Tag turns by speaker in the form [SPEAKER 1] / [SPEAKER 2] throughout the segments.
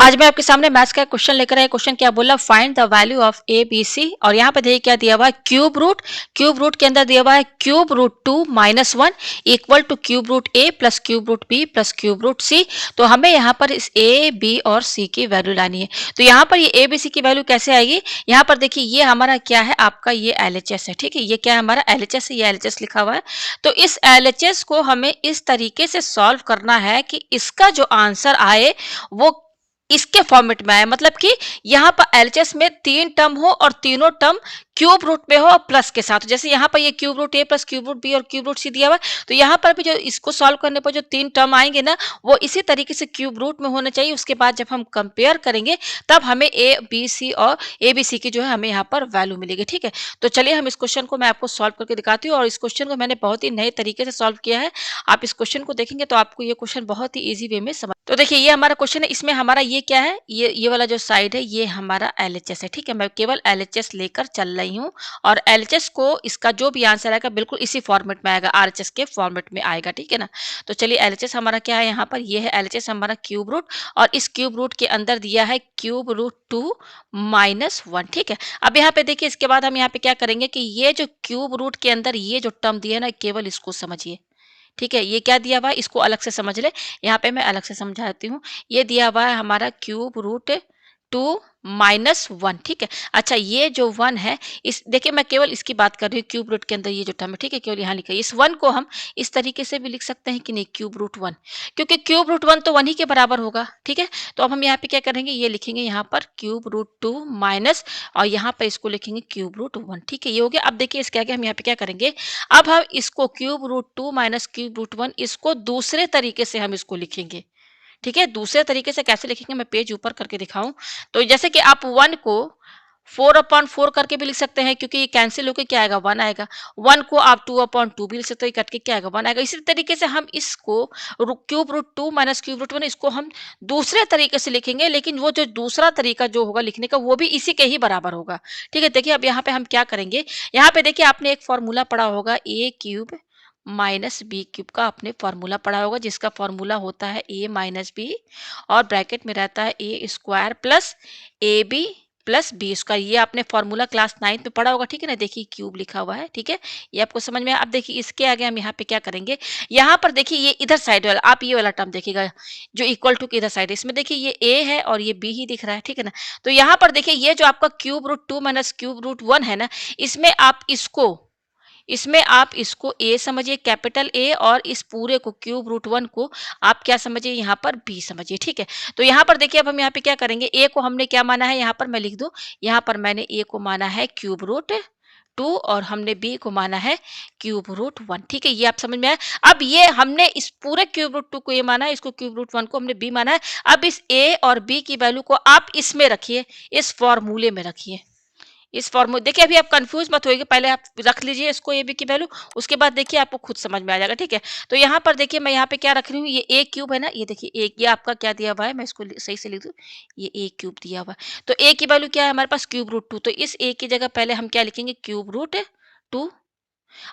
[SPEAKER 1] आज मैं आपके सामने मैथ्स का क्वेश्चन लेकर आया। क्वेश्चन क्या बोला, find the value of A B C. और यहाँ पे देखिए क्या दिया हुआ है, क्यूब रूट के अंदर दिया हुआ है cube root 2 minus 1 equal to cube root a plus cube root b plus cube root c. तो हमें यहाँ पर इस ए बी और सी की वैल्यू लानी है। तो यहाँ पर ये ए बी सी की वैल्यू कैसे आएगी, यहाँ पर देखिए ये हमारा क्या है, आपका ये एलएचएस है। ठीक है, ये क्या है हमारा एलएचएस है, ये एलएचएस लिखा हुआ है। तो इस एलएचएस को हमें इस तरीके से सॉल्व करना है कि इसका जो आंसर आए वो इसके फॉर्मेट में आए, मतलब कि यहाँ पर एलएचएस में 3 टर्म हो और तीनों टर्म क्यूब रूट में हो और प्लस के साथ। जैसे यहाँ पर ये cube root a plus cube root B और क्यूब रूट सी दिया हुआ है, तो यहाँ पर भी जो इसको सॉल्व करने पर जो 3 टर्म आएंगे ना, वो इसी तरीके से क्यूब रूट में होने चाहिए। उसके बाद जब हम कंपेयर करेंगे तब हमें ए बी सी और ए बी सी की जो है हमें यहाँ पर वैल्यू मिलेगी। ठीक है, तो चलिए हम इस क्वेश्चन को मैं आपको सॉल्व करके दिखाती हूँ। और इस क्वेश्चन को मैंने बहुत ही नए तरीके से सॉल्व किया है। आप इस क्वेश्चन को देखेंगे तो आपको ये क्वेश्चन बहुत ही ईजी वे में समझ। तो देखिए ये हमारा क्वेश्चन है, इसमें हमारा ये क्या है, ये वाला जो साइड है ये हमारा एलएचएस है। ठीक है, मैं केवल एलएचएस लेकर चल रही हूँ और एलएचएस को इसका जो भी आंसर आएगा बिल्कुल इसी फॉर्मेट में आएगा, आरएचएस के फॉर्मेट में आएगा। ठीक है ना, तो चलिए एलएचएस हमारा क्या है, यहाँ पर ये है एलएचएस हमारा क्यूब रूट, और इस क्यूब रूट के अंदर दिया है क्यूब रूट 2 माइनस 1। ठीक है, अब यहाँ पे देखिए इसके बाद हम यहाँ पे क्या करेंगे कि ये जो क्यूब रूट के अंदर ये जो टर्म दिया है ना, केवल इसको समझिए। ठीक है, ये क्या दिया हुआ है इसको अलग से समझ ले। यहाँ पे मैं अलग से समझाती हूँ। ये दिया हुआ है हमारा क्यूब रूट 2 माइनस 1। ठीक है, अच्छा ये जो 1 है, इस देखिए मैं केवल इसकी बात कर रही हूँ, क्यूब रूट के अंदर ये जो टर्म है। ठीक है, केवल यहाँ लिखा है। इस 1 को हम इस तरीके से भी लिख सकते हैं कि नहीं, क्यूब रूट 1, क्योंकि क्यूब रूट 1 तो 1 ही के बराबर होगा। ठीक है, तो अब हम यहाँ पे क्या करेंगे, ये लिखेंगे यहाँ पर क्यूब रूट 2 माइनस, और यहाँ पर इसको लिखेंगे क्यूब रूट 1। ठीक है, ये हो गया। अब देखिए इसके आगे हम यहाँ पे क्या करेंगे, अब हम इसको cube root 2 minus cube root 1 इसको दूसरे तरीके से हम इसको लिखेंगे। ठीक है, दूसरे तरीके से कैसे लिखेंगे मैं पेज ऊपर करके दिखाऊं। तो जैसे कि आप 1 को 4/4 करके भी लिख सकते हैं, क्योंकि ये कैंसिल होकर क्या आएगा, 1 आएगा। 1 को आप 2/2 भी लिख सकते हैं, कट के क्या आएगा, 1 आएगा। इसी तरीके से हम इसको cube root 2 minus cube root 1 इसको हम दूसरे तरीके से लिखेंगे, लेकिन वो जो दूसरा तरीका जो होगा लिखने का वो भी इसी के ही बराबर होगा। ठीक है, देखिए अब यहाँ पे हम क्या करेंगे, यहाँ पे देखिए आपने एक फॉर्मूला पढ़ा होगा, a cube minus b cube का आपने फॉर्मूला पढ़ा होगा, जिसका फॉर्मूला होता है ए माइनस बी और ब्रैकेट में रहता है a square plus a b plus b square. ये आपने फॉर्मूला क्लास 9th में पढ़ा होगा। ठीक है ना, देखिए क्यूब लिखा हुआ है। ठीक है, ये आपको समझ में आया। अब देखिए इसके आगे हम यहाँ पे क्या करेंगे, यहाँ पर देखिए ये इधर साइड वाला, आप ये वाला टर्म देखिएगा जो इक्वल टू के इधर साइड है, इसमें देखिए ये ए है और ये बी ही दिख रहा है। ठीक है ना, तो यहाँ पर देखिए ये जो आपका cube root 2 minus cube root 1 है ना, इसमें आप इसको ए समझिए, कैपिटल ए, और इस पूरे को क्यूब रूट 1 को आप क्या समझिए, यहाँ पर बी समझिए। ठीक है, तो यहाँ पर देखिए अब हम यहाँ पे क्या करेंगे, ए को हमने क्या माना है, यहाँ पर मैं लिख दूं, यहाँ पर मैंने ए को माना है क्यूब रूट 2 और हमने बी को माना है क्यूब रूट 1। ठीक है, ये आप समझ में आया। अब ये हमने इस पूरे क्यूब रूट 2 को ये माना है, इसको क्यूब रूट 1 को हमने बी माना है। अब इस ए और बी की वैल्यू को आप इसमें रखिए, इस फॉर्मूले में रखिए। इस फॉर्मूले देखिए, अभी आप कंफ्यूज मत होइए, पहले आप रख लीजिए इसको ए बी की वैल्यू, उसके बाद देखिए आपको खुद समझ में आ जाएगा। ठीक है, तो यहाँ पर देखिए मैं यहाँ पे क्या रख रही हूँ, ये ए क्यूब है ना, ये देखिए एक ये आपका क्या दिया हुआ है, मैं इसको सही से लिख दूँ, ये ए क्यूब दिया हुआ है। तो ए की वैल्यू क्या है हमारे पास, क्यूब रूट 2, तो इस ए की जगह पहले हम क्या लिखेंगे, क्यूब रूट 2।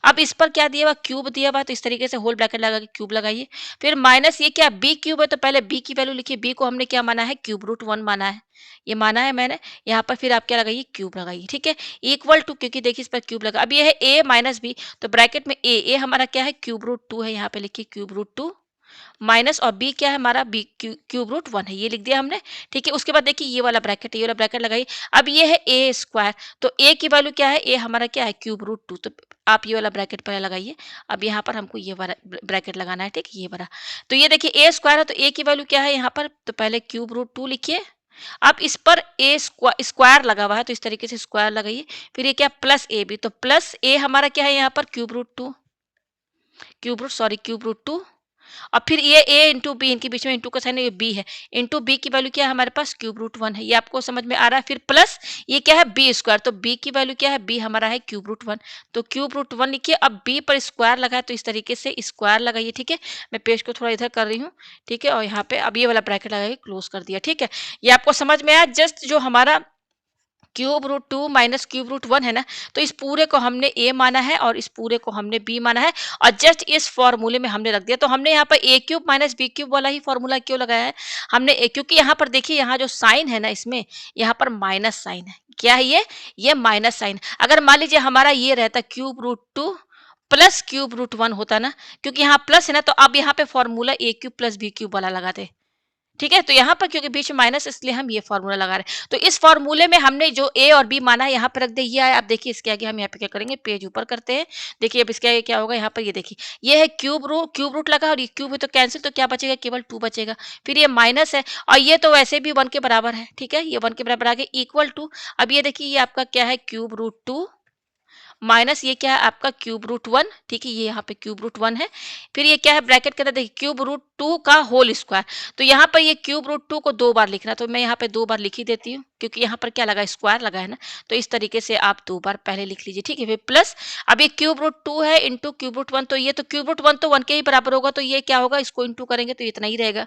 [SPEAKER 1] अब इस पर क्या दिया हुआ, क्यूब दिया हुआ है, तो इस तरीके से होल ब्रैकेट लगा के क्यूब लगाइए। फिर माइनस ये क्या, बी क्यूब है, तो पहले बी की वैल्यू लिखिए। बी को हमने क्या माना है, क्यूब रूट 1 माना है, ये माना है मैंने। यहाँ पर फिर आप क्या लगाइए, क्यूब लगाइए। ठीक है, इक्वल टू, क्योंकि देखिए इस पर क्यूब लगा। अब ये है ए माइनस बी, तो ब्रैकेट में ए हमारा क्या है, क्यूब रूट 2 है, यहाँ पे लिखिए क्यूब रूट 2 माइनस, और बी क्या है हमारा, बी क्यूब रूट 1 है, ये लिख दिया हमने। ठीक है, उसके बाद देखिए ये वाला ब्रैकेट है, ये वाला ब्रैकेट लगाइए। अब ये है ए स्क्वायर, तो ए की वैल्यू क्या है, ए हमारा क्या है, क्यूब रूट 2, तो आप ये वाला ब्रैकेट पहले लगाइए। अब यहाँ पर हमको ये वाला ब्रैकेट लगाना है। ठीक है, ये वाला, तो ये देखिए ए स्क्वायर है, तो ए की वैल्यू क्या है यहाँ पर, तो पहले क्यूब रूट 2 लिखिए। अब इस पर ए स्क्वायर लगा हुआ है, तो इस तरीके से स्क्वायर लगाइए। फिर ये क्या, प्लस ए बी, तो प्लस ए हमारा क्या है यहाँ पर, क्यूब रूट 2। और फिर ये ए इंटू बी, इनके बीच में इंटू का साइन है, ये बी है, इंटू बी की वैल्यू क्या है हमारे पास, क्यूब रूट 1 है, ये आपको समझ में आ रहा है। फिर प्लस ये क्या है, बी स्क्वायर, तो बी की वैल्यू क्या है, बी हमारा है क्यूब रूट 1, तो क्यूब रूट 1 लिखिए। अब बी पर स्क्वायर लगा है, तो इस तरीके से स्क्वायर लगाइए। ठीक है, मैं पेज को थोड़ा इधर कर रही हूँ। ठीक है, और यहाँ पे अब ये वाला ब्रैकेट लगाइए, क्लोज कर दिया। ठीक है, ये आपको समझ में आया। जस्ट जो हमारा cube root 2 minus cube root 1 है ना, तो इस पूरे को हमने a माना है और इस पूरे को हमने b माना है और जस्ट इस फॉर्मूले में हमने रख दिया। तो हमने यहाँ पर a cube minus b cube वाला ही फॉर्मूला क्यों लगाया है हमने क्योंकि यहाँ पर देखिए यहाँ जो साइन है ना इसमें यहाँ पर माइनस साइन है। क्या है ये माइनस साइन। अगर मान लीजिए हमारा ये रहता cube root 2 plus cube root 1 होता ना, क्योंकि यहाँ प्लस है ना, तो अब यहाँ पे formula a cube plus b cube वाला लगाते। ठीक है, तो यहाँ पर क्योंकि बीच में माइनस इसलिए हम ये फॉर्मूला लगा रहे हैं। तो इस फॉर्मूले में हमने जो ए और बी माना है यहाँ पर रख दिया, ये है। अब देखिए इसके आगे हम यहाँ पे क्या करेंगे, पेज ऊपर करते हैं। देखिए अब इसके आगे क्या होगा, यहाँ पर ये देखिए ये है क्यूब रूट लगा और ये क्यूब है तो कैंसिल, तो क्या बचेगा, केवल 2 बचेगा। फिर ये माइनस है और ये तो वैसे भी 1 के बराबर है। ठीक है, ये 1 के बराबर आ गया इक्वल टू। अब ये देखिए ये आपका क्या है, क्यूब रूट 2 माइनस ये क्या है आपका क्यूब रूट 1। ठीक है, ये यहाँ पे क्यूब रूट 1 है। फिर ये क्या है, ब्रैकेट के अंदर देखिए क्यूब रूट 2 का होल स्क्वायर। तो यहाँ पर ये क्यूब रूट 2 को 2 बार लिखना, तो मैं यहाँ पे 2 बार लिख ही देती हूँ क्योंकि यहाँ पर क्या लगा, स्क्वायर लगा है ना। तो इस तरीके से आप 2 बार पहले लिख लीजिए। ठीक है, फिर प्लस अब ये क्यूब रूट 2 है इंटू क्यूब रूट 1, तो ये तो क्यूब रूट 1 तो 1 के ही बराबर होगा, तो ये क्या होगा, इसको इंटू करेंगे तो इतना ही रहेगा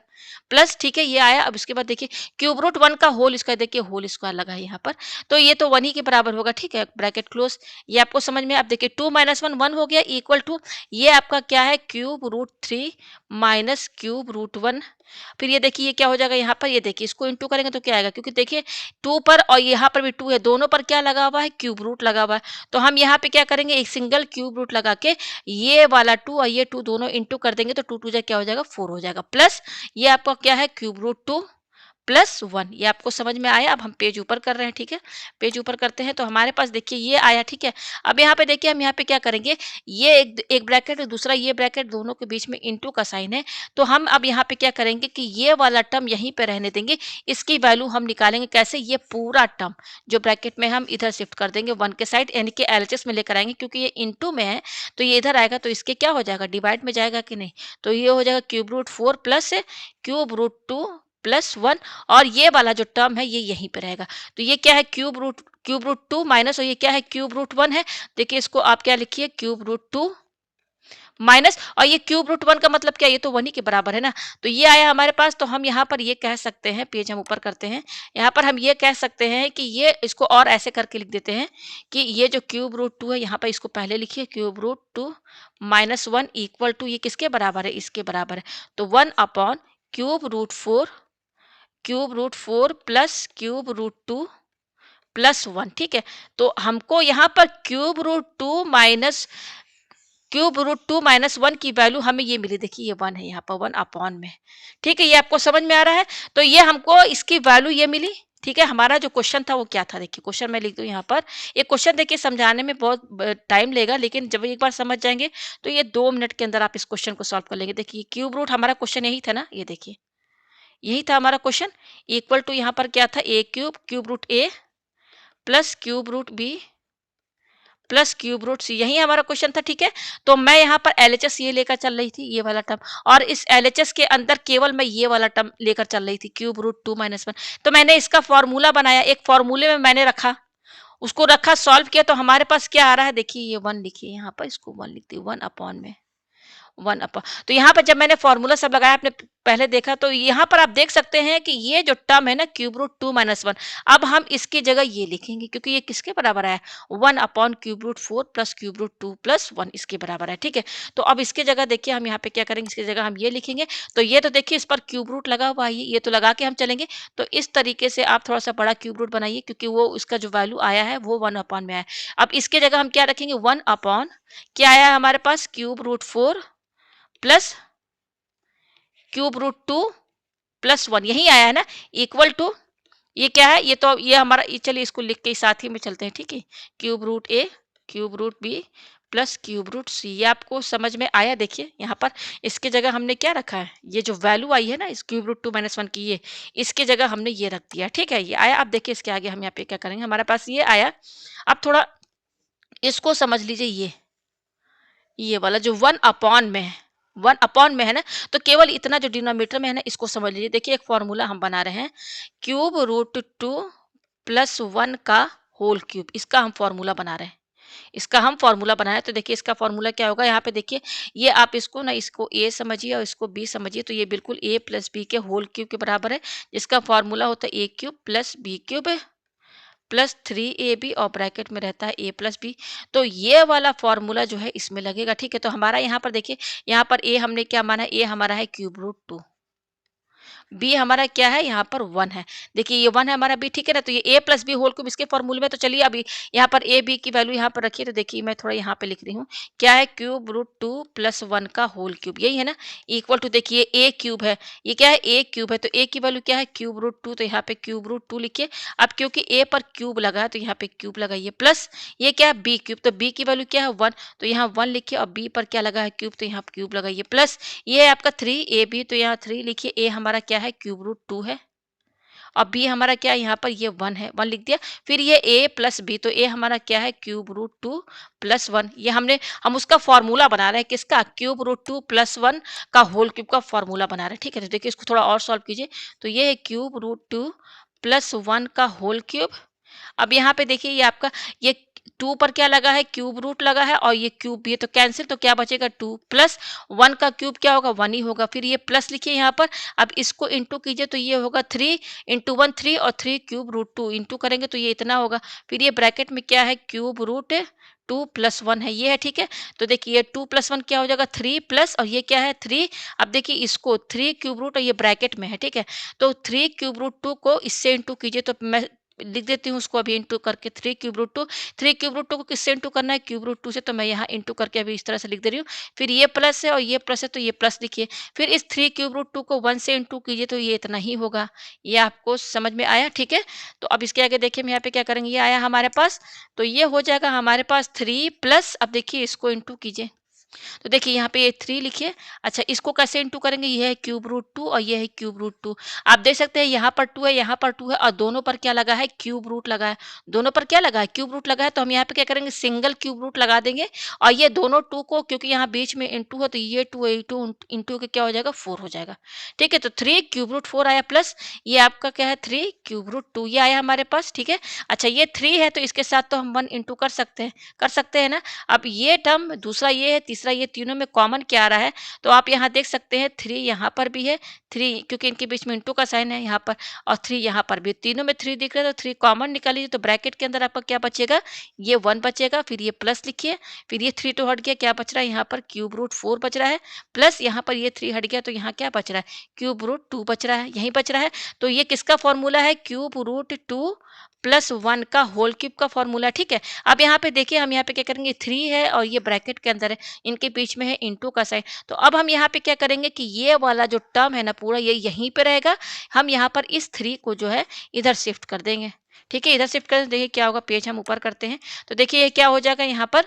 [SPEAKER 1] प्लस। ठीक है, ये आया। अब इसके बाद देखिए क्यूब रूट 1 का होल स्क्वायर, देखिए होल स्क्वायर लगा है यहाँ पर, तो ये तो 1 ही के बराबर होगा। ठीक है, ब्रैकेट क्लोज। ये आपको समझ में, अब देखिए 2 माइनस 1 1 हो गया इक्वल टू ये आपका क्या है, cube root 3 minus cube root 1। फिर ये देखिए ये क्या हो जाएगा, यहाँ पर ये देखिए इसको इंटू करेंगे तो क्या आएगा, क्योंकि देखिए 2 पर और यहाँ पर भी 2 है, दोनों पर क्या लगा हुआ है, क्यूब रूट लगा हुआ है। तो हम यहाँ पे क्या करेंगे, एक सिंगल क्यूब रूट लगा के ये वाला 2 और ये 2 दोनों इंटू कर देंगे, तो 2 2 जा क्या हो जाएगा, 4 हो जाएगा प्लस ये आपका क्या है, क्यूब रूट 2 प्लस 1। ये आपको समझ में आया। अब हम पेज ऊपर कर रहे हैं। ठीक है, पेज ऊपर करते हैं तो हमारे पास देखिए ये आया। ठीक है, अब यहाँ पे देखिए हम यहाँ पे क्या करेंगे, ये एक ब्रैकेट दूसरा ये ब्रैकेट, दोनों के बीच में इंटू का साइन है। तो हम अब यहाँ पे क्या करेंगे कि ये वाला टर्म यहीं पे रहने देंगे, इसकी वैल्यू हम निकालेंगे कैसे, ये पूरा टर्म जो ब्रैकेट में हम इधर शिफ्ट कर देंगे 1 के साइड, यानी कि एलएचएस में लेकर आएंगे, क्योंकि ये इंटू में है तो ये इधर आएगा, तो इसके क्या हो जाएगा, डिवाइड में जाएगा कि नहीं। तो ये हो जाएगा cube root 4 plus cube root 2 plus 1, और ये वाला जो टर्म है ये यहीं पे रहेगा। तो ये क्या है, क्यूब रूट 2 माइनस, और ये क्या है, क्यूब रूट 1 है। देखिए इसको आप क्या लिखिए, क्यूब रूट 2 माइनस, और ये क्यूब रूट 1 का मतलब क्या, ये तो 1 ही के बराबर है ना। तो ये आया हमारे पास। तो हम यहाँ पर ये कह सकते हैं, पेज हम ऊपर करते हैं, यहाँ पर हम ये कह सकते हैं कि ये इसको और ऐसे करके लिख देते हैं कि ये जो क्यूब रूट 2 है, यहाँ पर इसको पहले लिखिए, cube root 2 minus 1 equal to ये किसके बराबर है, इसके बराबर है। तो 1 upon cube root 4 plus cube root 2 plus 1। ठीक है, तो हमको यहाँ पर क्यूब रूट 2 माइनस 1 की वैल्यू हमें ये मिली। देखिए ये 1 है यहाँ पर, 1 अपॉन में। ठीक है, ये आपको समझ में आ रहा है। तो ये हमको इसकी वैल्यू ये मिली। ठीक है, हमारा जो क्वेश्चन था वो क्या था, देखिए क्वेश्चन मैं लिख दूं यहाँ पर। ये क्वेश्चन देखिए समझाने में बहुत टाइम लेगा, लेकिन जब एक बार समझ जाएंगे तो ये 2 मिनट के अंदर आप इस क्वेश्चन को सॉल्व कर लेंगे। देखिए क्यूब रूट हमारा क्वेश्चन यही था ना, ये देखिए यही था हमारा क्वेश्चन। इक्वल टू यहाँ पर क्या था, a cube root a plus cube root b plus cube root c, यही हमारा क्वेश्चन था। ठीक है, तो मैं यहाँ पर एलएचएस ये लेकर चल रही थी, ये वाला टर्म, और इस एलएचएस के अंदर केवल मैं ये वाला टर्म लेकर चल रही थी, क्यूब रूट 2 माइनस 1। तो मैंने इसका फॉर्मूला बनाया, एक फॉर्मूले में मैंने रखा, उसको रखा, सॉल्व किया, तो हमारे पास क्या आ रहा है, देखिए ये 1 लिखिए यहाँ पर, इसको 1 लिखती हूँ, 1 अपॉन में 1 अपॉन। तो यहाँ पर जब मैंने फॉर्मूला सब लगाया, आपने पहले देखा, तो यहाँ पर आप देख सकते हैं कि ये जो टर्म है ना, क्यूब रूट 2 माइनस 1, अब हम इसकी जगह ये लिखेंगे, क्योंकि ये किसके बराबर है, 1 upon cube root 4 plus cube root 2 plus 1 इसके बराबर है। ठीक है, तो अब इसके जगह देखिए हम यहाँ पे क्या करेंगे, इसकी जगह हम ये लिखेंगे। तो ये तो देखिए इस पर क्यूब रूट लगा हुआ है, ये तो लगा के हम चलेंगे। तो इस तरीके से आप थोड़ा सा बड़ा क्यूब रूट बनाइए, क्योंकि वो इसका जो वैल्यू आया है वो 1 अपॉन में आया। अब इसके जगह हम क्या रखेंगे, 1 अपॉन क्या आया हमारे पास, cube root 4 plus cube root 2 plus 1, यही आया है ना, इक्वल टू ये क्या है, ये तो ये हमारा, चलिए इसको लिख के साथ ही में चलते हैं। ठीक है, cube root a cube root b plus cube root c, ये आपको समझ में आया। देखिए यहाँ पर इसके जगह हमने क्या रखा है, ये जो वैल्यू आई है ना इस क्यूब रूट 2 माइनस 1 की, ये इसके जगह हमने ये रख दिया। ठीक है, ये आया। अब देखिए इसके आगे हम यहाँ पे क्या करेंगे, हमारे पास ये आया। अब थोड़ा इसको समझ लीजिए, ये वाला जो 1 अपॉन में है, 1 अपॉन में है ना, तो केवल इतना जो डिनोमिनेटर में है ना, इसको समझ लीजिए। देखिए एक फॉर्मूला हम बना रहे हैं, क्यूब रूट 2 प्लस 1 का होल क्यूब, इसका हम फॉर्मूला बना रहे हैं, इसका हम फॉर्मूला बनाया। तो देखिए इसका फॉर्मूला क्या होगा, यहाँ पे देखिए ये आप इसको ना, इसको ए समझिए और इसको बी समझिए, तो ये बिल्कुल ए प्लस बी के होल क्यूब के बराबर है, जिसका फॉर्मूला होता है a cube plus b cube plus 3ab और ब्रैकेट में रहता है a प्लस बी। तो ये वाला फॉर्मूला जो है इसमें लगेगा, ठीक है। तो हमारा यहाँ पर देखिए, यहाँ पर a हमने क्या माना है, a हमारा है क्यूब रूट 2, बी हमारा क्या है, यहाँ पर 1 है। देखिए ये 1 है हमारा बी, ठीक है ना। तो ये a plus B whole cube इसके फॉर्मूले में। तो चलिए अभी यहाँ पर a b की वैल्यू यहाँ पर रखिए। तो देखिए मैं थोड़ा यहाँ पे लिख रही हूँ, क्या है, क्यूब रूट 2 प्लस 1 का होल क्यूब, यही है ना। इक्वल टू देखिए a क्यूब है, ये क्या है, a क्यूब है। तो a की वैल्यू क्या है, क्यूब रूट 2। तो यहाँ पे क्यूब रूट 2 लिखिए। अब क्योंकि a पर क्यूब लगा है तो यहाँ पे क्यूब लगाइए, प्लस ये क्या है, b क्यूब। तो b की वैल्यू क्या है, 1। तो यहाँ 1 लिखिए और b पर क्या लगा है, क्यूब। तो यहाँ क्यूब लगाइए, प्लस ये है आपका 3ab। तो यहाँ 3 लिखिए, a हमारा क्या है, क्यूब रूट 2 है। और बी हमारा क्या है, यहाँ पर ये 1 है, 1 लिख दिया। फिर ये a प्लस बी, तो a हमारा क्या है, क्यूब रूट 2 प्लस 1। ये हम उसका फॉर्मूला बना रहे हैं, किसका, क्यूब रूट 2 प्लस 1 का होल क्यूब का फॉर्मूला बना रहे हैं, ठीक है। तो देखिए इसको थोड़ा और सॉल्व कीजिए। तो ये है क्यूब रूट 2 प्लस 1 का होल क्यूब। अब यहाँ पे देखिए ये आपका ये 2 पर क्या लगा है, क्यूब रूट लगा है, और ये क्यूब भी है तो कैंसिल। तो क्या बचेगा, 2 प्लस 1 का क्यूब क्या होगा, 1 ही होगा। फिर ये प्लस लिखिए यहाँ पर। अब इसको इंटू कीजिए तो ये होगा 3 इंटू 1 3 और 3 क्यूब रूट 2 इंटू करेंगे तो ये इतना होगा। फिर ये ब्रैकेट में क्या है, क्यूब रूट 2 प्लस 1 है, ये है, ठीक है। तो देखिए 2 प्लस 1 क्या हो जाएगा, 3 प्लस, और ये क्या है, 3। अब देखिए इसको 3 क्यूब रूट और ये ब्रैकेट में है, ठीक है। तो 3 क्यूब रूट 2 को इससे इंटू कीजिए। तो मैं लिख देती हूँ उसको अभी इंटू करके, 3 क्यूब रूट 2। 3 क्यूब रूट 2 को किससे इंटू करना है, क्यूब रूट 2 से। तो मैं यहाँ इंटू करके अभी इस तरह से लिख दे रही हूँ। फिर ये प्लस है और ये प्लस है तो ये प्लस लिखिए। फिर इस 3 क्यूब रूट 2 को 1 से इंटू कीजिए तो ये इतना ही होगा। ये आपको समझ में आया, ठीक है। तो अब इसके आगे देखिए हम यहाँ पे क्या करेंगे, ये आया हमारे पास। तो ये हो जाएगा हमारे पास 3 प्लस, अब देखिए इसको इंटू कीजिए। तो देखिए यहाँ पे ये 3 लिखिए। अच्छा इसको कैसे इंटू करेंगे, ये है क्यूब रूट 2 और ये है क्यूब रूट 2। आप देख सकते हैं यहाँ पर 2 है, यहाँ पर 2 है, और दोनों पर क्या लगा है, क्यूब रूट लगा है। दोनों पर क्या लगा है, क्यूब रूट लगा है। तो हम यहाँ पे क्या करेंगे, सिंगल क्यूब रूट लगा देंगे। और ये दोनों 2 को, क्योंकि यहाँ बीच में इंटू है तो ये 2 इंटू के क्या हो जाएगा, 4 हो जाएगा, ठीक है। तो 3 क्यूब रूट 4 आया, प्लस ये आपका क्या है, 3 क्यूब रूट 2 ये आया हमारे पास, ठीक है। अच्छा ये 3 है तो इसके साथ तो हम 1 इंटू कर सकते हैं ना। अब ये टर्म दूसरा ये है, तीसरा ये, तीनों में कॉमन क्या आ रहा है। तो आप यहाँ देख सकते हैं 3 यहाँ पर भी है, 3 क्योंकि इनके बीच में इंटू का साइन है यहाँ पर, और 3 यहाँ पर भी, तीनों में 3 दिख रहा है। तो 3 कॉमन निकालिए तो ब्रैकेट के अंदर आपका क्या बचेगा, ये 1 बचेगा। फिर ये प्लस लिखिए। फिर ये 3 तो हट गया, क्या बच रहा है यहाँ पर, क्यूब रूट 4 बच रहा है। प्लस यहाँ पर ये 3 हट गया तो यहाँ क्या बच रहा है, क्यूब रूट 2 बच रहा है, यही बच रहा है। तो ये किसका फॉर्मूला है, क्यूब रूट 2 प्लस 1 का होल क्यूब का फॉर्मूला, ठीक है। अब यहाँ पे देखिए हम यहाँ पे क्या करेंगे, 3 है और ये ब्रैकेट के अंदर है, इनके बीच में है इंटू का साइन। तो अब हम यहाँ पे क्या करेंगे कि ये वाला जो टर्म है ना पूरा ये यहीं पे रहेगा। हम यहाँ पर इस 3 को जो है इधर शिफ्ट कर देंगे, ठीक है। इधर शिफ्ट कर देखिए क्या होगा, पेज हम ऊपर करते हैं। तो देखिए ये क्या हो जाएगा यहाँ पर,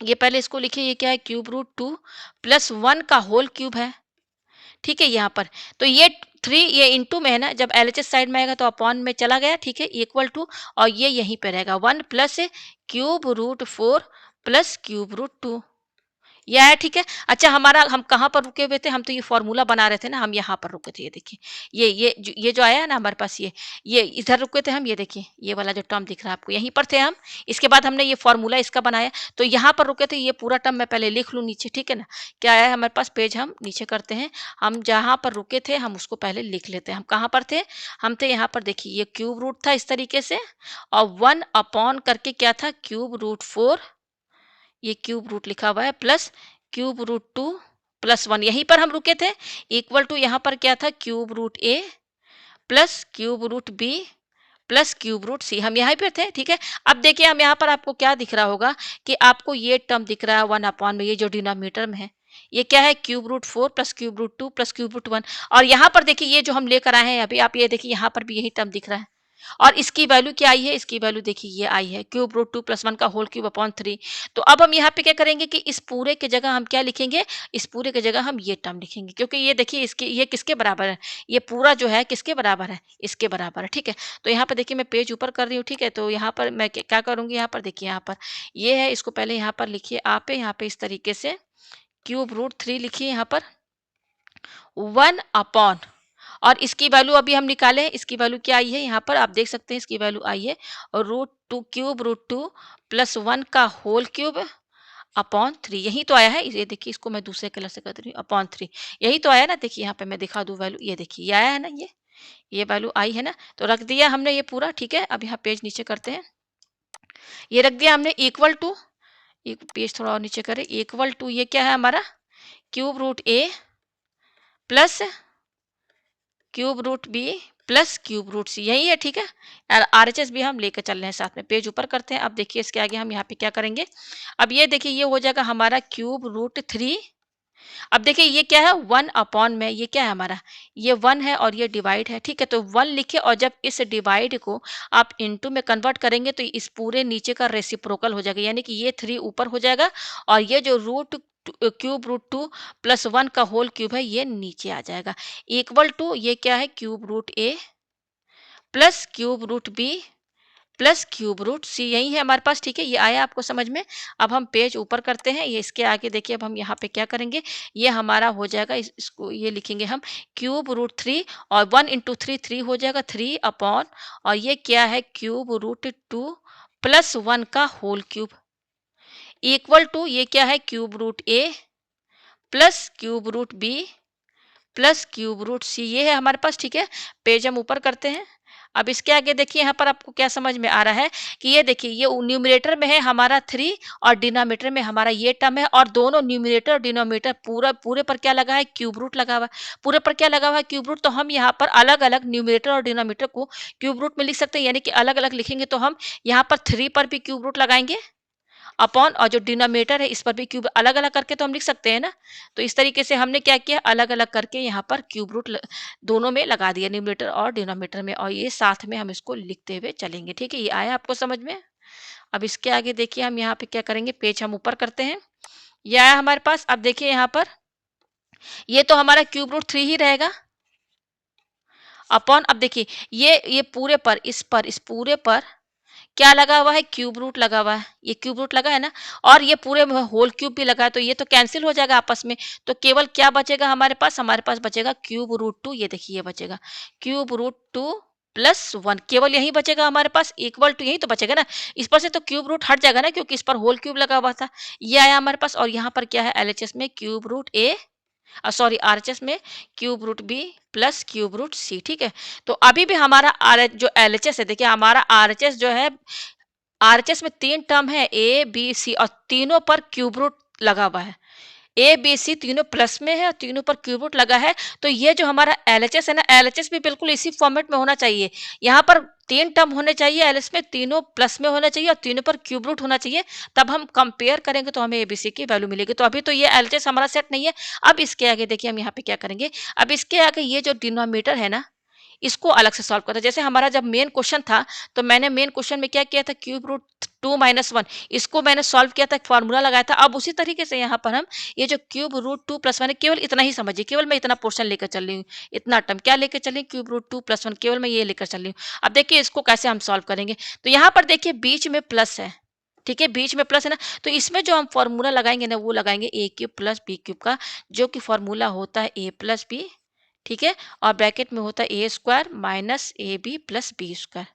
[SPEAKER 1] ये पहले इसको लिखिए, ये क्या है, क्यूब रूट 2 प्लस 1 का होल क्यूब है, ठीक है। यहाँ पर तो ये 3 ये इंटू में है ना, जब एलएचएस साइड में आएगा तो अपॉन में चला गया, ठीक है, इक्वल टू, और ये यहीं पे रहेगा 1 plus cube root 4 plus cube root 2, यह है, ठीक है। अच्छा हमारा हम कहाँ पर रुके हुए थे, हम तो ये फॉर्मूला बना रहे थे ना, हम यहाँ पर रुके थे। ये देखिए ये जो आया है ना हमारे पास, ये इधर रुके थे हम। ये देखिए ये वाला जो टर्म दिख रहा है आपको, यहीं पर थे हम। इसके बाद हमने ये फॉर्मूला इसका बनाया, तो यहाँ पर रुके थे। ये पूरा टर्म मैं पहले लिख लूँ नीचे, ठीक है ना। क्या आया हमारे पास, पेज हम नीचे करते हैं। हम जहाँ पर रुके थे हम उसको पहले लिख लेते हैं। हम कहाँ पर थे, हम थे यहाँ पर। देखिए ये क्यूब रूट था इस तरीके से, और 1 अपॉन करके क्या था, क्यूब रूट 4, ये क्यूब रूट लिखा हुआ है, प्लस क्यूब रूट 2 प्लस 1, यहीं पर हम रुके थे। इक्वल टू यहाँ पर क्या था, cube root a plus cube root b plus cube root c, हम यहाँ पे थे, ठीक है। अब देखिए हम यहाँ पर आपको क्या दिख रहा होगा कि आपको ये टर्म दिख रहा है 1 अपॉन में, ये जो डिनोमिनेटर में है ये क्या है, cube root 4 plus cube root 2 plus cube root 1। और यहाँ पर देखिए ये जो हम लेकर आए हैं अभी, आप ये देखिए यहाँ पर भी यही टर्म दिख रहा है। और इसकी वैल्यू क्या आई है, इसकी वैल्यू देखिए ये आई है, क्यूब रूट 2 प्लस 1 का होल क्यूब अपॉन 3। तो अब हम यहाँ पे क्या करेंगे कि इस पूरे के जगह हम क्या लिखेंगे, इस पूरे के जगह हम ये टर्म लिखेंगे, क्योंकि ये देखिए इसके ये किसके बराबर है, ये पूरा जो है किसके बराबर है, इसके बराबर है, ठीक है। तो यहाँ पर देखिए मैं पेज ऊपर कर रही हूँ, ठीक है। तो यहाँ पर मैं क्या करूँगी, यहाँ पर देखिए यहाँ पर ये है, इसको पहले यहाँ पर लिखिए आप, यहाँ पे इस तरीके से क्यूब रूट 3 लिखिए यहाँ पर 1 अपॉन, और इसकी वैल्यू अभी हम निकाले, इसकी वैल्यू क्या आई है, यहाँ पर आप देख सकते हैं इसकी वैल्यू आई है, और रूट 2 क्यूब रूट 2 प्लस 1 का होल क्यूब अपॉन 3, यही तो आया है। ये देखिए इसको मैं दूसरे कलर से कर रही हूँ, अपॉन 3, यही तो आया ना। देखिए यहाँ पे मैं दिखा दूँ वैल्यू, ये देखिए ये आया है ना, ये वैल्यू आई है ना, तो रख दिया हमने ये पूरा, ठीक है। अब यहाँ पेज नीचे करते हैं, ये रख दिया हमने इक्वल टू, एक पेज थोड़ा और नीचे करें, इक्वल टू ये क्या है हमारा cube root a plus cube root b plus cube root c, यही है, ठीक है। और RHS भी हम लेकर चल रहे हैं साथ में। पेज ऊपर करते हैं। अब देखिए इसके आगे हम यहाँ पे क्या करेंगे, अब ये देखिए ये हो जाएगा हमारा क्यूब रूट 3। अब देखिए ये क्या है 1 अपॉन में, ये क्या है हमारा, ये 1 है और ये डिवाइड है, ठीक है। तो 1 लिखे और जब इस डिवाइड को आप इनटू में कन्वर्ट करेंगे तो इस पूरे नीचे का रेसिप्रोकल हो जाएगा, यानी कि ये 3 ऊपर हो जाएगा और ये जो रूट क्यूब रूट 2 प्लस 1 का होल क्यूब है ये नीचे आ जाएगा, इक्वल टू ये क्या है cube root a plus cube root b plus cube root c, यही है हमारे पास, ठीक है। ये आया आपको समझ में। अब हम पेज ऊपर करते हैं, ये इसके आगे देखिए अब हम यहाँ पे क्या करेंगे, ये हमारा हो जाएगा इसको ये लिखेंगे हम क्यूब रूट 3 और 1 इंटू 3 3 हो जाएगा 3 अपॉन, और ये क्या है क्यूब रूट 2 प्लस 1 का होल क्यूब इक्वल टू ये क्या है cube root a plus cube root b plus cube root c, ये है हमारे पास, ठीक है। पेज हम ऊपर करते हैं। अब इसके आगे देखिए यहाँ पर आपको क्या समझ में आ रहा है कि ये देखिए ये न्यूमरेटर में है हमारा 3 और डिनोमिनेटर में हमारा ये टर्म है, और दोनों न्यूमरेटर और डिनोमिनेटर पूरा पूरे पर क्या लगा है क्यूब रूट लगा हुआ है, पूरे पर क्या लगा हुआ है क्यूब रूट। तो हम यहाँ पर अलग अलग न्यूमरेटर और डिनोमिनेटर को क्यूब रूट में लिख सकते हैं, यानी कि अलग अलग लिखेंगे तो हम यहाँ पर 3 पर भी क्यूब रूट लगाएंगे अपॉन, और जो डिनोमिनेटर है इस पर भी क्यूब अलग अलग करके तो हम लिख सकते हैं ना। तो इस तरीके से हमने क्या किया अलग अलग करके यहाँ पर क्यूब रूट दोनों में लगा दिया, न्यूमरेटर और डिनोमिनेटर में, और ये साथ में हम इसको लिखते हुए चलेंगे, ठीक है। ये आया आपको समझ में। अब इसके आगे देखिए हम यहाँ पे क्या करेंगे, पेज हम ऊपर करते हैं, ये आया हमारे पास। अब देखिए यहाँ पर ये तो हमारा क्यूब रूट 3 ही रहेगा अपॉन, अब देखिए ये पूरे पर इस पूरे पर क्या लगा हुआ है क्यूब रूट लगा हुआ है, ये क्यूब रूट लगा है ना, और ये पूरे में होल क्यूब भी लगा है, तो ये तो कैंसिल हो जाएगा आपस में। तो केवल क्या बचेगा हमारे पास बचेगा क्यूब रूट 2, ये देखिए ये बचेगा क्यूब रूट 2 प्लस 1, केवल यही बचेगा हमारे पास, इक्वल टू यही तो बचेगा ना। इस पर से तो क्यूब रूट हट जाएगा ना, क्योंकि इस पर होल क्यूब लगा हुआ था, ये आया हमारे पास। और यहाँ पर क्या है LHS में cube root a, sorry RHS में cube root b plus cube root c, ठीक है। तो अभी भी हमारा जो LHS है, देखिए हमारा RHS जो है, RHS में 3 टर्म है A B C और तीनों पर क्यूब रूट लगा हुआ है, A B C तीनों प्लस में है और तीनों पर क्यूब रूट लगा है। तो ये जो हमारा LHS है ना, LHS भी बिल्कुल इसी फॉर्मेट में होना चाहिए, यहाँ पर 3 टर्म होने चाहिए LHS में, तीनों प्लस में होना चाहिए और तीनों पर क्यूब रूट होना चाहिए, तब हम कंपेयर करेंगे तो हमें ABC की वैल्यू मिलेगी। तो अभी तो ये LHS हमारा सेट नहीं है। अब इसके आगे देखिए हम यहाँ पे क्या करेंगे, अब इसके आगे ये जो डिनोमिनेटर है ना, इसको अलग से सॉल्व करते हैं। जैसे हमारा जब मेन क्वेश्चन था, तो मैंने मेन क्वेश्चन में क्या किया था, क्यूब रूट 2 माइनस 1, इसको मैंने सॉल्व किया था, एक फार्मूला लगाया था। अब उसी तरीके से यहाँ पर हम ये जो क्यूब रूट 2 प्लस 1 है, केवल इतना ही समझिए, केवल मैं इतना पोर्शन लेकर चल रही हूँ, इतना टर्म क्या लेकर चल रही हूँ, क्यूब रूट 2 प्लस 1, केवल मैं ये लेकर चल रही हूँ। अब देखिए इसको कैसे हम सॉल्व करेंगे, तो यहाँ पर देखिए बीच में प्लस है, ठीक है, बीच में प्लस है ना, तो इसमें जो हम फॉर्मूला लगाएंगे ना, वो लगाएंगे ए क्यूब प्लस बी क्यूब का, जो कि फॉर्मूला होता है ए प्लस बी, ठीक है, और ब्रैकेट में होता है a square minus a b plus b square,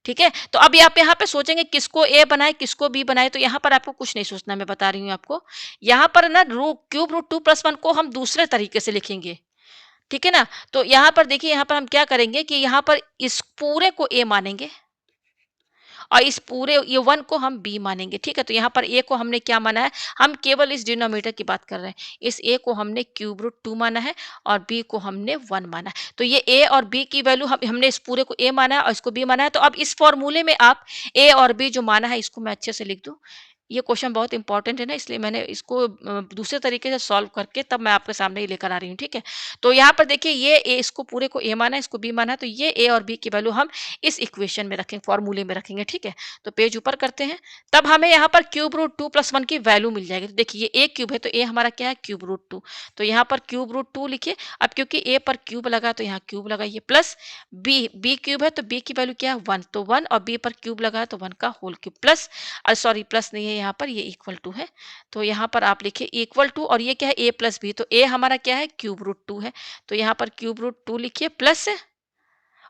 [SPEAKER 1] ठीक है। तो अब आप यहाँ पे सोचेंगे किसको ए बनाए किसको बी बनाए, तो यहाँ पर आपको कुछ नहीं सोचना, मैं बता रही हूँ आपको। यहाँ पर ना क्यूब रूट 2 प्लस 1 को हम दूसरे तरीके से लिखेंगे, ठीक है ना। तो यहाँ पर देखिए यहाँ पर हम क्या करेंगे कि यहाँ पर इस पूरे को ए मानेंगे और इस पूरे ये 1 को हम b मानेंगे, ठीक है। तो यहाँ पर a को हमने क्या माना है, हम केवल इस डिनोमिनेटर की बात कर रहे हैं, इस a को हमने क्यूब रूट 2 माना है और b को हमने 1 माना है। तो ये a और b की वैल्यू हमने इस पूरे को a माना है और इसको b माना है। तो अब इस फॉर्मूले में आप a और b जो माना है इसको मैं अच्छे से लिख दूं, ये क्वेश्चन बहुत इंपॉर्टेंट है ना, इसलिए मैंने इसको दूसरे तरीके से सॉल्व करके तब मैं आपके सामने ही लेकर आ रही हूँ, ठीक है। तो यहाँ पर देखिए ये a, इसको पूरे को a माना है, इसको b माना है, तो ये a और b की वैल्यू हम इस इक्वेशन में रखेंगे, फॉर्मूले में रखेंगे, ठीक है। तो पेज ऊपर करते हैं, तब हमें यहाँ पर क्यूब रूट 2 प्लस 1 की वैल्यू मिल जाएगी। तो देखिए ये a क्यूब है, तो a हमारा क्या है क्यूब रूट 2, तो यहाँ पर क्यूब रूट 2 लिखिए। अब क्योंकि a पर क्यूब लगा तो यहाँ क्यूब लगाइए, प्लस b क्यूब है तो b की वैल्यू क्या है 1, तो 1 और b पर क्यूब लगा तो 1 का whole cube, plus sorry plus नहीं है यहाँ पर, ये इक्वल टू है, तो यहाँ पर आप लिखिए इक्वल टू, और ये क्या है a प्लस बी, तो a हमारा क्या है क्यूब रूट 2 है, तो यहाँ पर क्यूब रूट 2 लिखिए, प्लस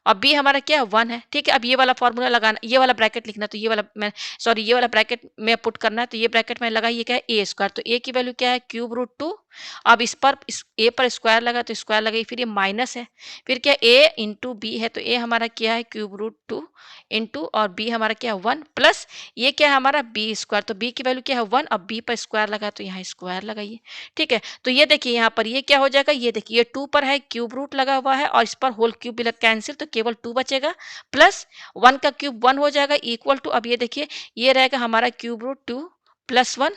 [SPEAKER 1] और बी हमारा क्या है 1 है, ठीक है। अब ये वाला फॉर्मूला लगाना, ये वाला ब्रैकेट लिखना, तो ये वाला मैं सॉरी ये वाला ब्रैकेट में पुट करना है, तो ये ब्रैकेट में लगा, ये क्या है ए स्क्वायर, तो ए की वैल्यू क्या है क्यूब रूट 2। अब इस पर इस ए पर स्क्वायर लगा तो स्क्वायर लगा, फिर ये माइनस है, फिर क्या ए इंटू बी है, तो ए हमारा क्या है क्यूब रूट 2 इंटू और बी हमारा क्या है 1 प्लस ये क्या है हमारा बी स्क्वायर, तो बी की वैल्यू क्या है 1, अब बी पर स्क्वायर लगा तो यहाँ स्क्वायर लगाइए, ठीक है। तो ये देखिए यहाँ पर ये क्या हो जाएगा, ये देखिए ये 2 पर है क्यूब रूट लगा हुआ है और इस पर होल क्यूब भी कैंसिल, तो केवल 2 बचेगा प्लस 1 का क्यूब 1 हो जाएगा इक्वल टू, अब ये देखिए ये रहेगा हमारा क्यूब रूट 2 प्लस 1,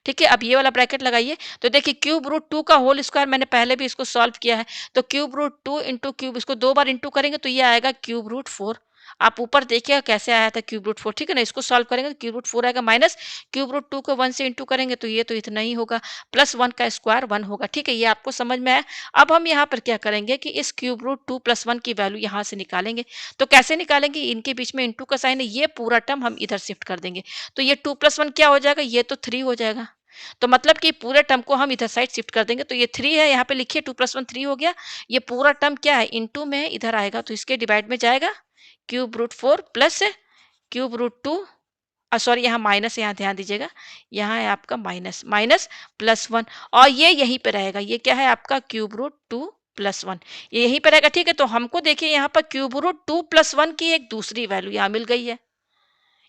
[SPEAKER 1] ठीक है। अब ये वाला ब्रैकेट लगाइए, तो देखिए क्यूब रूट 2 का होल स्क्वायर, मैंने पहले भी इसको सॉल्व किया है, तो क्यूब रूट 2 इंटू क्यूब, इसको 2 बार इंटू करेंगे तो ये आएगा क्यूब रूट 4। आप ऊपर देखिए कैसे आया था क्यूब रूट 4, ठीक है ना। इसको सॉल्व करेंगे तो क्यूब रूट 4 आएगा, माइनस क्यूब रूट 2 को 1 से इंटू करेंगे तो ये तो इतना ही होगा, प्लस 1 का स्क्वायर 1 होगा, ठीक है। ये आपको समझ में आया। अब हम यहाँ पर क्या करेंगे कि इस क्यूब रूट 2 प्लस 1 की वैल्यू यहाँ से निकालेंगे, तो कैसे निकालेंगे, इनके बीच में इंटू का साइन है, ये पूरा टर्म हम इधर शिफ्ट कर देंगे, तो ये 2 प्लस 1 क्या हो जाएगा, ये तो 3 हो जाएगा, तो मतलब कि पूरे टर्म को हम इधर साइड शिफ्ट कर देंगे, तो ये 3 है, यहाँ पे लिखिए 2 प्लस 1 3 हो गया, ये पूरा टर्म क्या है इनटू में है, इधर आएगा तो इसके डिवाइड में जाएगा, cube root 4 plus cube root 2, sorry यहाँ माइनस, यहाँ ध्यान दीजिएगा, यहाँ है आपका माइनस माइनस प्लस 1, और ये यहीं पे रहेगा, ये क्या है आपका क्यूब रूट 2 प्लस 1, ये यहीं पे रहेगा, ठीक है। तो हमको देखिए यहाँ पर क्यूब रूट 2 प्लस 1 की एक दूसरी वैल्यू यहाँ मिल गई है,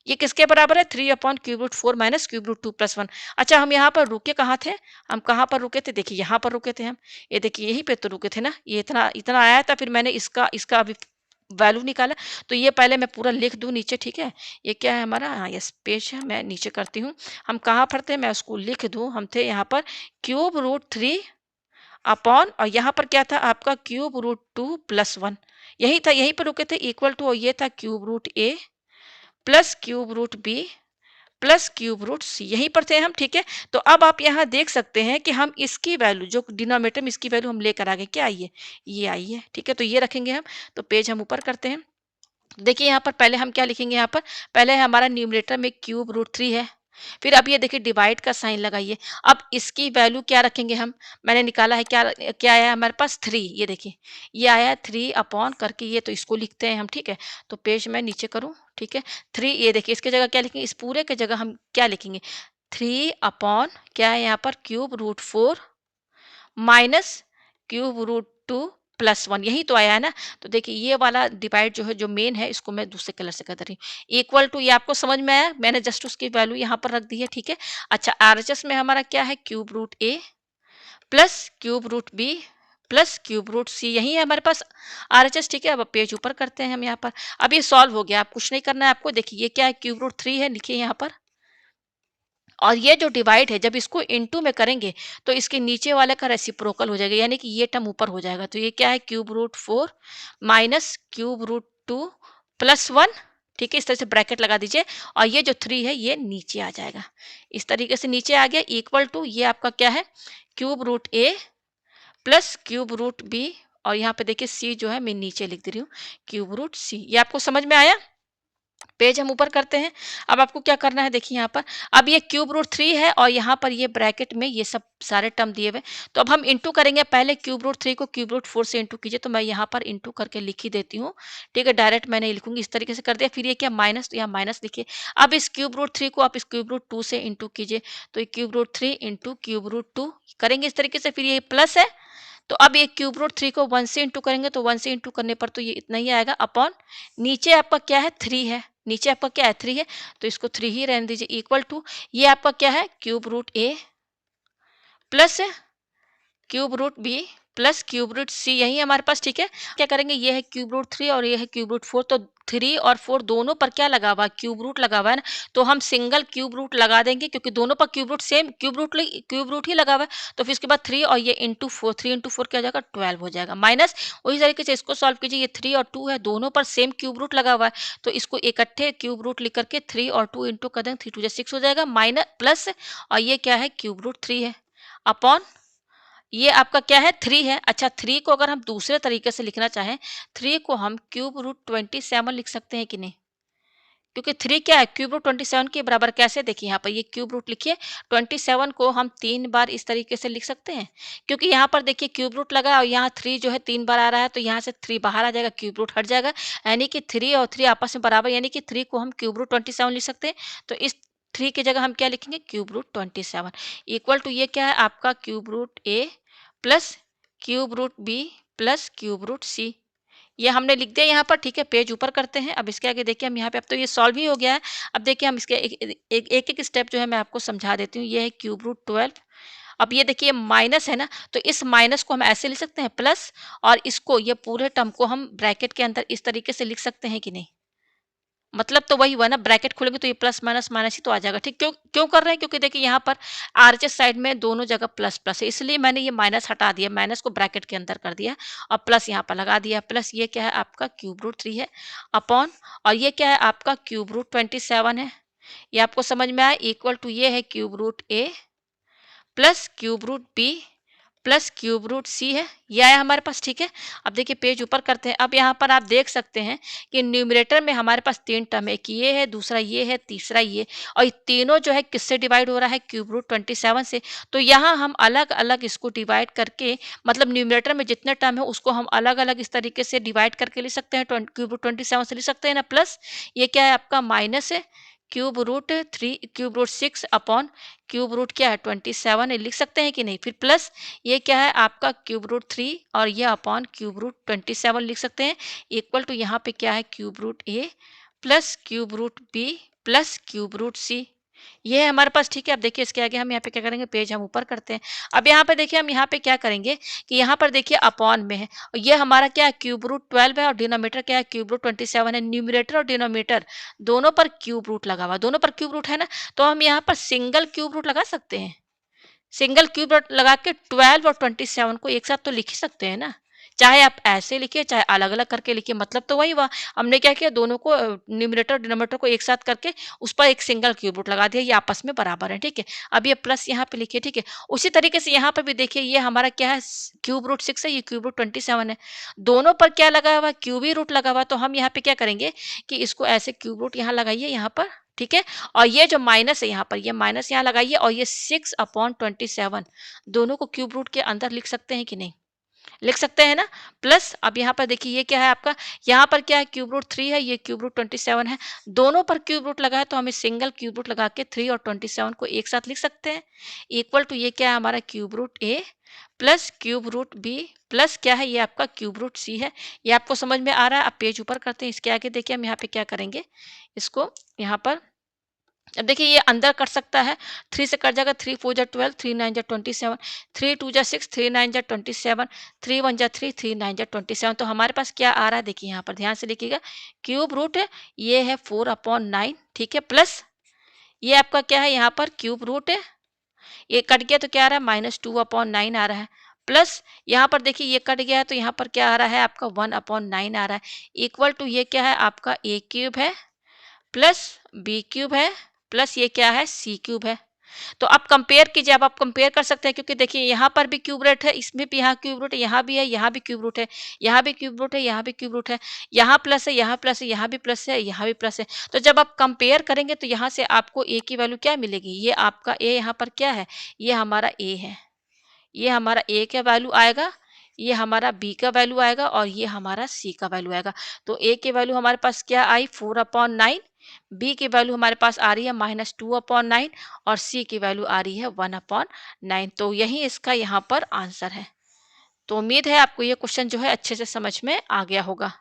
[SPEAKER 1] ये किसके बराबर है 3 upon cube root 4 minus cube root 2 plus 1। अच्छा हम यहाँ पर रुके कहाँ थे, हम कहाँ पर रुके थे, देखिए यहाँ पर रुके थे हम, ये देखिए यहीं पे तो रुके थे ना, ये इतना इतना आया था, फिर मैंने इसका इसका अभी वैल्यू निकाला, तो ये पहले मैं पूरा लिख दूं नीचे, ठीक है। ये क्या है हमारा, हाँ यस पेज है, मैं नीचे करती हूँ, हम कहाँ पर थे मैं उसको लिख दूं, हम थे यहाँ पर क्यूब रूट 3 अपॉन, और यहाँ पर क्या था आपका क्यूब रूट 2 प्लस 1, यही था, यहीं पर रुके थे इक्वल टू, और ये था cube root a plus cube root b plus cube root c, यहीं पर थे हम, ठीक है। तो अब आप यहाँ देख सकते हैं कि हम इसकी वैल्यू जो डिनोमिनेटर में इसकी वैल्यू हम लेकर आ गए, क्या आई है, ये आई है, ठीक है। तो ये रखेंगे हम, तो पेज हम ऊपर करते हैं, देखिए यहाँ पर पहले हम क्या लिखेंगे, यहाँ पर पहले हमारा न्यूमरेटर में क्यूब रूट 3 है, फिर अब ये देखिए डिवाइड का साइन लगाइए, अब इसकी वैल्यू क्या रखेंगे हम, मैंने निकाला है क्या, क्या आया हमारे पास 3, ये देखिए ये आया 3 अपॉन करके, ये तो इसको लिखते हैं हम, ठीक है। तो पेज मैं नीचे करूँ, ठीक है, 3, ये देखिए इसके जगह क्या लिखेंगे, इस पूरे के जगह हम क्या लिखेंगे 3 अपॉन क्या है यहाँ पर cube root 4 minus cube root 2 plus 1, यही तो आया है ना। तो देखिए ये वाला डिवाइड जो है जो मेन है, इसको मैं दूसरे कलर से कर रही हूँ, इक्वल टू, ये आपको समझ में आया, मैंने जस्ट उसकी वैल्यू यहाँ पर रख दी है, ठीक है। अच्छा आरएचएस में हमारा क्या है cube root a plus cube root b plus cube root c, यही है हमारे पास आरएचएस, ठीक है। अब पेज ऊपर करते हैं हम यहाँ पर, अब ये सॉल्व हो गया, आप कुछ नहीं करना है आपको, देखिए ये क्या है क्यूब रूट 3 है, लिखिए यहाँ पर, और ये जो डिवाइड है जब इसको इनटू में करेंगे तो इसके नीचे वाले का रेसिप्रोकल हो जाएगा, यानी कि ये टर्म ऊपर हो जाएगा, तो ये क्या है cube root 4 minus cube root 2 plus 1, ठीक है। इस तरह से ब्रैकेट लगा दीजिए, और ये जो 3 है ये नीचे आ जाएगा, इस तरीके से नीचे आ गया, इक्वल टू ये आपका क्या है cube root a plus cube root B, और यहाँ पे देखिए सी जो है मैं नीचे लिख दे रही हूँ क्यूब रूट सी, ये आपको समझ में आया। पेज हम ऊपर करते हैं, अब आपको क्या करना है, देखिए यहाँ पर अब ये क्यूब रूट 3 है और यहाँ पर ये ब्रैकेट में ये सब सारे टर्म दिए हुए, तो अब हम इंटू करेंगे, पहले क्यूब रूट 3 को क्यूब रूट 4 से इंटू कीजिए, तो मैं यहाँ पर इंटू करके लिख ही देती हूँ, ठीक है, डायरेक्ट मैं नहीं लिखूंगी, इस तरीके से कर दिया, फिर ये क्या माइनस, तो यहाँ माइनस लिखिए, अब इस क्यूब रूट 3 को आप इस क्यूब रूट 2 से इंटू कीजिए, तो ये cube root 3 into cube root 2 करेंगे इस तरीके से, फिर ये प्लस है, तो अब ये क्यूब रूट 3 को 1 से इंटू करेंगे, तो 1 से इंटू करने पर तो ये इतना ही आएगा, अपॉन नीचे आपका क्या है 3 है, नीचे आपका क्या है 3 है, तो इसको 3 ही रहने दीजिए, इक्वल टू ये आपका क्या है cube root a plus cube root b plus cube root c, यही हमारे पास, ठीक है। क्या करेंगे, ये है क्यूब रूट 3 और ये है क्यूब रूट 4, तो 3 और 4 दोनों पर क्या लगा हुआ है क्यूब रूट लगा हुआ है ना, तो हम सिंगल क्यूब रूट लगा देंगे, क्योंकि दोनों पर cube root same cube root ही लगा हुआ है, तो फिर इसके बाद 3 और ये इंटू 4, 3 इंटू 4 क्या हो जाएगा 12 हो जाएगा, माइनस वही तरीके से इसको सॉल्व कीजिए, ये 3 और 2 है, दोनों पर सेम क्यूब रूट लगा हुआ है, तो इसको इकट्ठे क्यूब रूट लिख करके 3 और 2 इंटू कर देंगे, 3 2 6 हो जाएगा, माइनस प्लस, और ये क्या है क्यूब रूट 3 है, अपॉन ये आपका क्या है 3 है। अच्छा 3 को अगर हम दूसरे तरीके से लिखना चाहें, 3 को हम क्यूब रूट 27 लिख सकते हैं कि नहीं, क्योंकि 3 क्या है क्यूब रूट 27 के बराबर। कैसे देखिए यहाँ पर ये क्यूब रूट लिखिए, 27 को हम 3 बार इस तरीके से लिख सकते हैं, क्योंकि यहाँ पर देखिए क्यूब रूट लगा और यहाँ 3 जो है 3 बार आ रहा है, तो यहाँ से 3 बाहर आ जाएगा, क्यूब रूट हट जाएगा, यानी कि 3 और 3 आपस में बराबर, यानी कि 3 को हम क्यूब रूट 27 लिख सकते हैं। तो इस 3 की जगह हम क्या लिखेंगे, क्यूब रूट 27 इक्वल टू ये क्या है आपका cube root a plus cube root b plus cube root c. ये हमने लिख दिया यहाँ पर, ठीक है। पेज ऊपर करते हैं। अब इसके आगे देखिए हम यहाँ पे, अब तो ये सॉल्व ही हो गया है। अब देखिए हम इसके एक स्टेप जो है मैं आपको समझा देती हूँ। ये है क्यूब रूट 12। अब ये देखिए माइनस है ना, तो इस माइनस को हम ऐसे लिख सकते हैं प्लस, और इसको ये पूरे टर्म को हम ब्रैकेट के अंदर इस तरीके से लिख सकते हैं कि नहीं। मतलब तो वही हुआ ना, ब्रैकेट खोलेंगे तो ये प्लस माइनस माइनस ही तो आ जाएगा, ठीक। क्यों क्यों कर रहे हैं, क्योंकि देखिए यहाँ पर आरएचएस साइड में दोनों जगह प्लस प्लस है, इसलिए मैंने ये माइनस हटा दिया, माइनस को ब्रैकेट के अंदर कर दिया और प्लस यहाँ पर लगा दिया। प्लस ये क्या है आपका क्यूब रूट 3 है अपॉन, और ये क्या है आपका क्यूब रूट 27 है। ये आपको समझ में आया, इक्वल टू ये है cube root a plus cube root b plus cube root c है। ये आया हमारे पास, ठीक है। अब देखिए पेज ऊपर करते हैं। अब यहाँ पर आप देख सकते हैं कि न्यूमरेटर में हमारे पास 3 टर्म है, कि ये है, दूसरा ये है, तीसरा ये, और ये तीनों जो है किससे डिवाइड हो रहा है, क्यूब रूट 27 से। तो यहाँ हम अलग अलग इसको डिवाइड करके, मतलब न्यूमरेटर में जितने टर्म है उसको हम अलग अलग इस तरीके से डिवाइड करके लिख सकते हैं, क्यूब रूट 27 से लिख सकते हैं ना। प्लस ये क्या है आपका माइनस है cube root 3 cube root 6 upon cube root क्या है 27 लिख सकते हैं कि नहीं। फिर प्लस ये क्या है आपका क्यूब रूट 3 और ये अपॉन क्यूब रूट 27 लिख सकते हैं, इक्वल टू यहाँ पे क्या है cube root a plus cube root b plus cube root c. ये है हमारे पास, ठीक है। अब देखिए इसके आगे हम यहाँ पे क्या करेंगे, पेज हम ऊपर करते हैं। अब यहाँ पे देखिए हम यहाँ पे क्या करेंगे कि यहाँ पर देखिए अपॉन में है, और ये हमारा क्या है क्यूब रूट 12 है, और डिनोमीटर क्या है क्यूब रूट 27 है। न्यूमरेटर और डिनोमीटर दोनों पर क्यूब रूट लगा हुआ, दोनों पर क्यूब रूट है ना, तो हम यहाँ पर सिंगल क्यूब रूट लगा सकते हैं। सिंगल क्यूब लगा के 12 और 27 को एक साथ तो लिख ही सकते हैं ना, चाहे आप ऐसे लिखिए चाहे अलग अलग करके लिखिए, मतलब तो वही हुआ। हमने क्या किया, दोनों को न्यूमरेटर डिनोमिनेटर को एक साथ करके उस पर एक सिंगल क्यूब रूट लगा दिया, ये आपस में बराबर है, ठीक है। अब ये प्लस यहाँ पे लिखिए, ठीक है। उसी तरीके से यहाँ पर भी देखिए, ये हमारा क्या है क्यूब रूट 6 है, ये क्यूब रूट 27 है, दोनों पर क्या लगा हुआ, क्यूब ही रूट लगा हुआ। तो हम यहाँ पे क्या करेंगे कि इसको ऐसे क्यूब रूट यहाँ लगाइए यहाँ पर, ठीक है। और ये जो माइनस है यहाँ पर, ये माइनस यहाँ लगाइए, और ये 6/27 दोनों को क्यूब रूट के अंदर लिख सकते हैं कि नहीं, लिख सकते हैं ना। प्लस अब यहाँ पर देखिए ये क्या है आपका, यहाँ पर क्या है क्यूब रूट 3 है, ये क्यूब रूट 27 है, दोनों पर क्यूब रूट लगा है, तो हमें सिंगल क्यूब रूट लगा के 3 और 27 को एक साथ लिख सकते हैं, इक्वल टू ये क्या है हमारा cube root a plus cube root b plus क्या है ये आपका क्यूब रूट सी है। ये आपको समझ में आ रहा है। अब पेज ऊपर करते हैं। इसके आगे देखिए हम यहाँ पे क्या करेंगे, इसको यहाँ पर, अब देखिए ये अंदर कट सकता है, 3 से कट जाएगा, 3 4 जा 12, 3 9 जा 27, 3 2 जा 6, 3 9 जा 27, 3 1 जा 3, 3 9 जा 27। तो हमारे पास क्या आ रहा है, देखिए यहाँ पर ध्यान से लिखिएगा, क्यूब रूट ये है 4/9, ठीक है। प्लस ये आपका क्या है यहाँ पर क्यूब रूट, ये कट गया तो क्या आ रहा है -2/9 आ रहा है। प्लस यहाँ पर देखिए ये कट गया है, तो यहाँ पर क्या आ रहा है आपका 1/9 आ रहा है, इक्वल टू ये क्या है आपका ए क्यूब है प्लस बी क्यूब है प्लस ये क्या है सी क्यूब है। तो अब कंपेयर कीजिए, अब आप कंपेयर कर सकते हैं, क्योंकि देखिए यहाँ पर भी क्यूब रूट है, इसमें भी यहाँ क्यूब रूट है, यहाँ भी है, यहाँ भी क्यूब रूट है, यहाँ भी क्यूब रूट है, यहाँ भी क्यूब रूट है, यहाँ प्लस है, यहाँ प्लस है, यहाँ भी प्लस है, यहाँ भी प्लस है। तो जब आप कंपेयर करेंगे तो यहाँ से आपको ए की वैल्यू क्या मिलेगी, ये आपका ए यहाँ पर क्या है, ये हमारा ए है, ये हमारा ए का वैल्यू आएगा, ये हमारा बी का वैल्यू आएगा, और ये हमारा सी का वैल्यू आएगा। तो ए की वैल्यू हमारे पास क्या आई 4/9, बी की वैल्यू हमारे पास आ रही है -2/9, और सी की वैल्यू आ रही है 1/9। तो यही इसका यहाँ पर आंसर है। तो उम्मीद है आपको ये क्वेश्चन जो है अच्छे से समझ में आ गया होगा।